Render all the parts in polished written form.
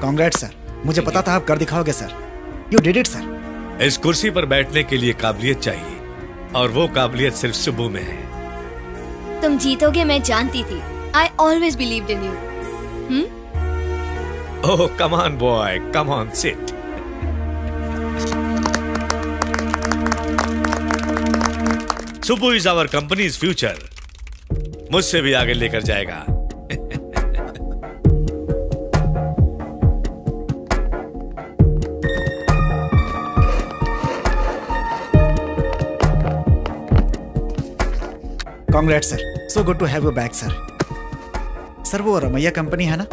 कांग्रेट sir, मुझे पता था आप कर दिखाओगे sir. You did it sir. इस कुर्सी पर बैठने के लिए काबिलियत चाहिए, और वो काबिलियत सिर्फ सुबह में है। तुम जीतोगे मैं जानती थी। I always believed in you. Oh come on boy, come on sit. Subbu is our company's future. मुझसे भी आगे लेकर जाएगा। Congrats sir, so good to have you back sir. Sir वो रमैया कंपनी है ना,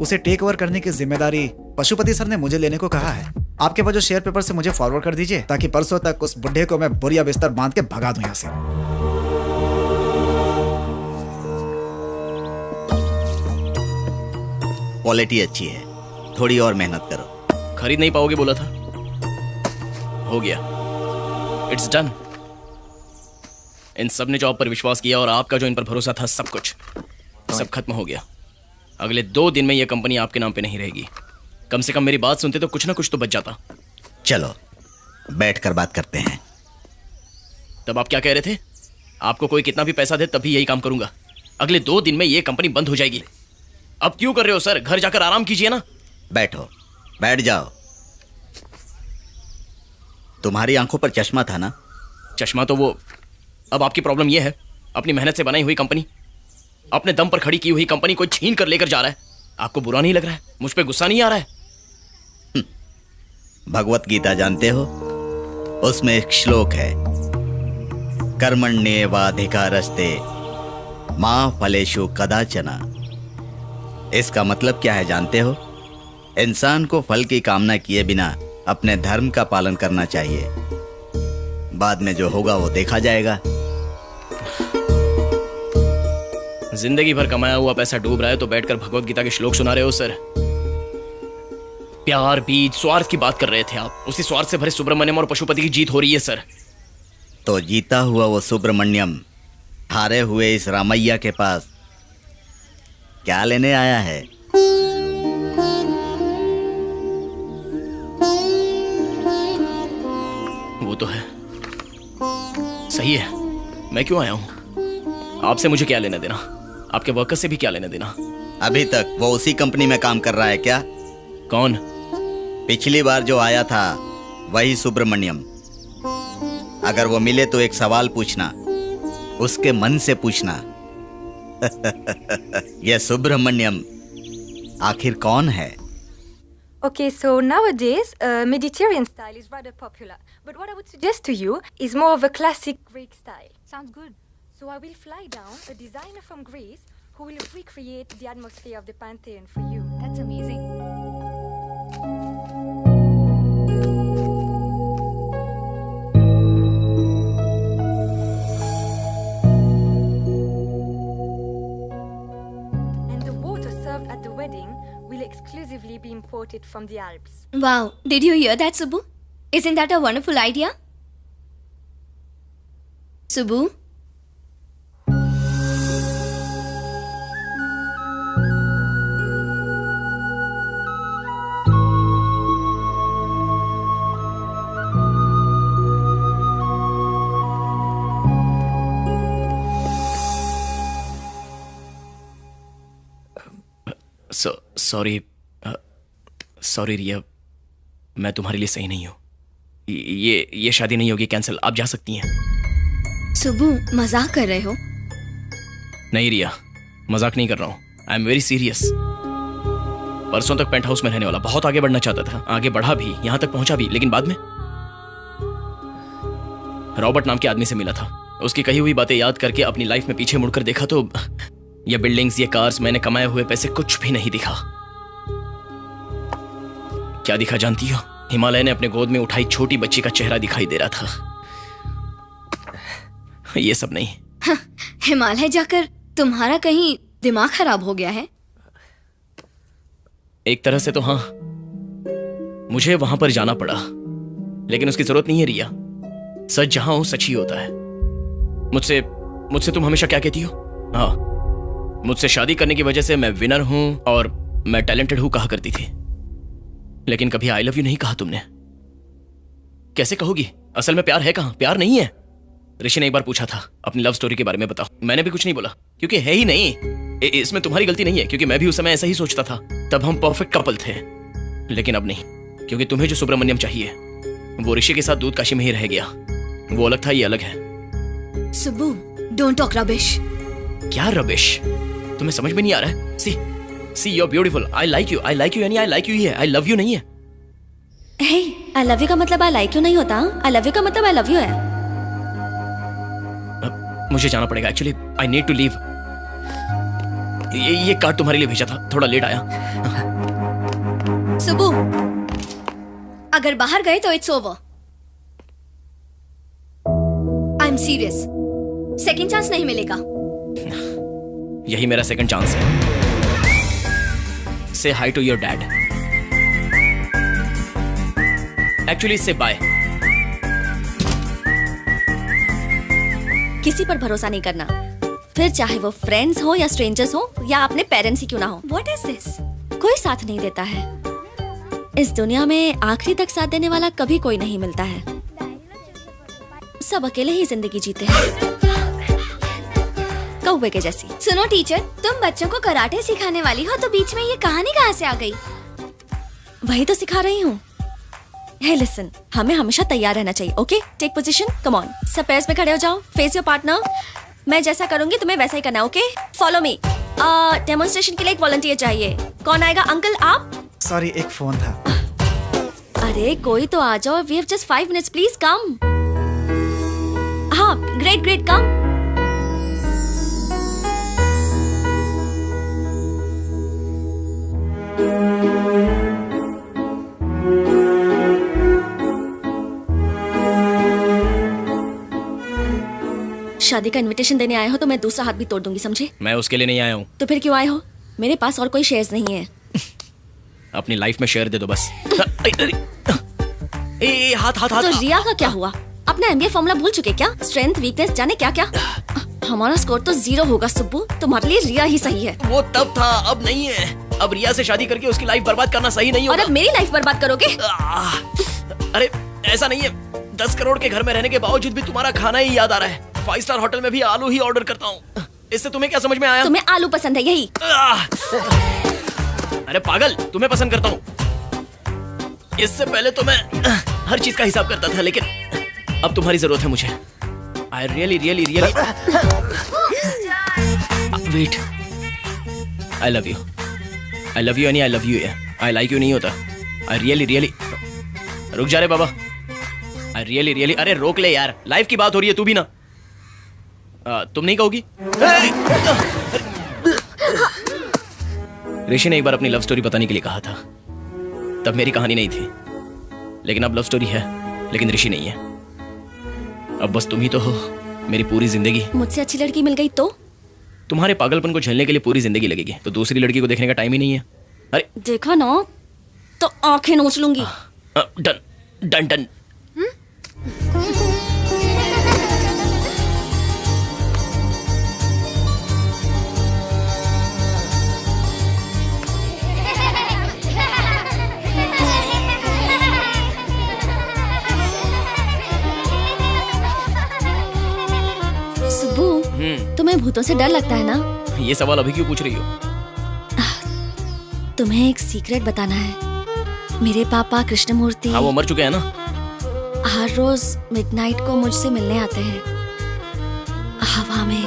उसे टेक ओवर करने की जिम्मेदारी पशुपति सर ने मुझे लेने को कहा है। आपके पास जो शेयर पेपर से मुझे फॉरवर्ड कर दीजिए, ताकि परसों तक उस बुढ़े को मैं बोरिया बिस्तर बांध के भगा दूं यहाँ से। क्वालिटी अच्छी है, थोड़ी और मेहनत करो। खरीद नहीं पाओगे बोला था, हो गया, इट्स डन। इन सब ने जो आप पर विश्वास किया और आपका जो इन पर भरोसा था, सब कुछ सब खत्म हो गया। अगले 2 दिन में यह कंपनी आपके नाम पे नहीं रहेगी। कम से कम मेरी बात सुनते तो कुछ ना कुछ तो बच जाता। चलो बैठकर बात करते हैं। तब आप क्या कह रहे थे? आपको कोई कितना भी पैसा दे तभी यही काम करूंगा। अगले 2 दिन में यह कंपनी बंद हो जाएगी। अब क्यों कर रहे हो सर? घर जाकर आराम कीजिए ना। बैठो, बैठ जाओ। तुम्हारी आंखों पर चश्मा था ना? चश्मा तो वो, अब आपकी प्रॉब्लम यह है, अपनी मेहनत से बनाई हुई कंपनी, अपने दम पर खड़ी की हुई कंपनी कोई छीन कर लेकर जा रहा है। आपको बुरा नहीं लग रहा है? मुझ पे गुस्सा नहीं आ रहा है? भगवत गीता जानते हो? उसमें एक श्लोक है, कर्मण्येवाधिकारस्ते मा फलेषु कदाचन। इसका मतलब क्या है जानते हो? इंसान को फल की कामना किए बिना अपने धर्म का पालन करना चाहिए। बाद में जो होगा वो देखा जाएगा। जिंदगी भर कमाया हुआ पैसा डूब रहा है तो बैठकर भगवत गीता के श्लोक सुना रहे हो सर? प्यार, बीज, स्वार्थ की बात कर रहे थे आप। उसी स्वार्थ से भरे सुब्रमण्यम और पशुपति की जीत हो रही है सर। तो जीता हुआ वो सुब्रमण्यम हारे हुए इस रामैया के पास क्या लेने आया है? वो तो है, सही है। मैं क्यों आया हूं? आपसे मुझे क्या लेना देना? आपके वर्कर से भी क्या लेना देना? अभी तक वो उसी कंपनी में काम कर रहा है क्या? कौन? पिछली बार जो आया था वही सुब्रमण्यम। अगर वो मिले तो एक सवाल पूछना, उसके मन से पूछना। यह सुब्रमण्यम आखिर कौन है? Okay, so nowadays, Mediterranean style is rather popular. But what I would suggest to you is more of a classic Greek style. Sounds good. So I will fly down a designer from Greece who will recreate the atmosphere of the Pantheon for you. That's amazing. And the water served at the wedding will exclusively be imported from the Alps. Wow, did you hear that, Subbu? Isn't that a wonderful idea? Subbu? Sorry Riya, मैं तुम्हारे लिए सही नहीं हूँ। ये शादी नहीं होगी, कैंसिल। आप जा सकती हैं। सुबु, मजाक कर रहे हो? नहीं रिया, मजाक नहीं कर रहा हूँ। I am very serious. परसों तक पेंट हाउस में रहने वाला, बहुत आगे बढ़ना चाहता था, आगे बढ़ा भी, यहाँ तक पहुंचा भी, लेकिन बाद में रॉबर्ट नाम के आदमी से मिला था। उसकी कही हुई बातें याद करके अपनी लाइफ में पीछे मुड़कर देखा तो ये बिल्डिंग्स, ये कार्स, मैंने कमाए हुए पैसे, कुछ भी नहीं दिखा। क्या दिखा जानती हो? हिमालय ने अपने गोद में उठाई छोटी बच्ची का चेहरा दिखाई दे रहा था। ये सब नहीं। हाँ, हिमालय जाकर तुम्हारा कहीं दिमाग खराब हो गया है? एक तरह से तो हाँ, मुझे वहां पर जाना पड़ा, लेकिन उसकी जरूरत नहीं है रिया। सच जहां हो सच ही होता है। मुझसे तुम हमेशा क्या कहती हो? हाँ, मुझसे शादी करने की वजह से मैं विनर हूं और मैं टैलेंटेड हूं कहा करती थी। लेकिन कभी आई लव यू नहीं कहा तुमने। कैसे कहोगी? असल में प्यार है कहाँ? प्यार नहीं है। ऋषि ने एक बार पूछा था अपनी लव स्टोरी के बारे में बताओ, मैंने भी कुछ नहीं बोला क्योंकि है ही नहीं। इसमें तुम्हारी गलती नहीं है क्योंकि मैं भी उस समय ऐसा ही सोचता था। तब हम परफेक्ट कपल थे, लेकिन अब नहीं, क्योंकि तुम्हें जो सुब्रमण्यम चाहिए वो ऋषि के साथ दूध काशी में ही रह गया। वो अलग था, ये अलग है। Subbu, don't talk rubbish. क्या रबिश? तुम्हें समझ में नहीं आ रहा है? See you are beautiful, I like you यानी आई लाइक यू ही है, आई लव यू नहीं है। हे, आई लव यू का मतलब आई लाइक यू नहीं होता। आई लव यू का मतलब आई लव यू है। मुझे जाना पड़ेगा actually, I need to leave. ये कार्ड तुम्हारे लिए भेजा था, थोड़ा लेट आया। सुब्बू, अगर बाहर गए तो it's over. I am serious, second chance नहीं मिलेगा। यही मेरा सेकंड चांस है। Say hi to your dad. Actually say bye. किसी पर भरोसा नहीं करना, फिर चाहे वो फ्रेंड्स हो या स्ट्रेंजर्स हो या अपने पेरेंट्स ही क्यों ना हो। What is this? कोई साथ नहीं देता है इस दुनिया में, आखिरी तक साथ देने वाला कभी कोई नहीं मिलता है। सब अकेले ही जिंदगी जीते हैं, कौवे के जैसी। सुनो टीचर, तुम बच्चों को कराटे सिखाने वाली हो तो बीच में ये कहानी कहाँ से आ गई? वही तो सिखा रही हूँ। हे लिसन, हमें हमेशा तैयार रहना चाहिए। Okay, take position, come on, सब पैर्स में खड़े हो जाओ, फेस योर पार्टनर। मैं जैसा करूंगी तुम्हें वैसा ही करना है। Okay, follow me. डेमोन्स्ट्रेशन के लिए एक वॉलंटियर चाहिए। कौन आएगा? अंकल आप? सॉरी, एक फोन था। अरे कोई तो आ जाओ। We have just 5 minutes, please come. हाँ, ग्रेट ग्रेट, कम। शादी का इनविटेशन देने आए हो तो मैं दूसरा हाथ भी तोड़ दूंगी, समझे? मैं उसके लिए नहीं आया हूँ। तो फिर क्यों आए हो? मेरे पास और कोई शेयर्स नहीं है। अपनी लाइफ में शेयर दे दो बस। ए, हाथ हाथ हाथ। तो रिया का क्या हुआ? अपना एमबीए फॉर्मूला भूल चुके क्या? स्ट्रेंथ, वीकनेस, जाने क्या क्या। हमारा स्कोर तो 0 होगा सुब्बू, तुम्हारे लिए रिया ही सही है। वो तब था, अब नहीं है। अब रिया से शादी करके उसकी लाइफ बर्बाद करना सही नहीं और होगा। अब मेरी लाइफ बर्बाद करोगे? अरे ऐसा नहीं है, 10 करोड़ के घर में रहने के बावजूद भी तुम्हारा खाना ही याद आ रहा है। 5 स्टार होटल में भी आलू ही ऑर्डर करता हूँ। इससे तुम्हें क्या समझ में आया? तुम्हें आलू पसंद है, यही? अरे पागल, तुम्हें पसंद करता हूँ। इससे पहले तो मैं हर चीज का हिसाब करता था, लेकिन अब तुम्हारी जरूरत है मुझे। I really really really wait. I love you यानी आई लव यू है, आई लाइक यू नहीं होता। आई रियली रियली। रुक जा रे बाबा। आई रियली रियली। अरे रोक ले यार, लाइफ की बात हो रही है, तू भी ना। तुम नहीं कहोगी? ऋषि ने एक बार अपनी लव स्टोरी बताने के लिए कहा था, तब मेरी कहानी नहीं थी, लेकिन अब लव स्टोरी है, लेकिन ऋषि नहीं है। अब बस तुम ही तो हो मेरी पूरी जिंदगी। मुझसे अच्छी लड़की मिल गई तो? तुम्हारे पागलपन को झेलने के लिए पूरी जिंदगी लगेगी, तो दूसरी लड़की को देखने का टाइम ही नहीं है। अरे देखा ना, तो आंखें नोच लूंगी। Done done done. सुब्बू, तुम्हें भूतों से डर लगता है ना? ये सवाल अभी क्यों पूछ रही हो? तुम्हें एक सीक्रेट बताना है। मेरे पापा कृष्णमूर्ति हाँ, वो मर चुके हैं ना। हर रोज मिडनाइट को मुझसे मिलने आते हैं, हवा में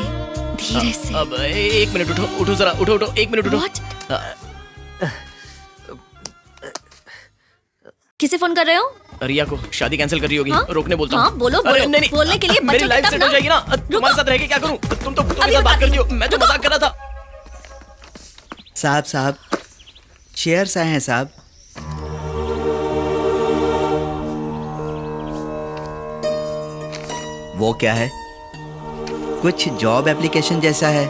धीरे से। अब 1 मिनट, उठो जरा, उठो 1 मिनट उठो। What? किसे फोन कर रहे हो? रिया को। शादी कैंसिल कर रही होगी। हाँ? रोकने बोलता हूँ। हाँ, बोलो, अरे, बोलो। नहीं, बोलने के लिए मेरी बच्चों लाइफ की सेट तब हो जाएगी ना। ना। तुम्हारे साथ रह के क्या करूँ? तुम तो अभी मेरे साथ बात बताती करती हो, हूँ। मैं तो रुको। मजाक कर रहा था। साहब शेयर्स आए हैं साहब। वो क्या है? कुछ जॉब एप्लीकेशन जैसा है।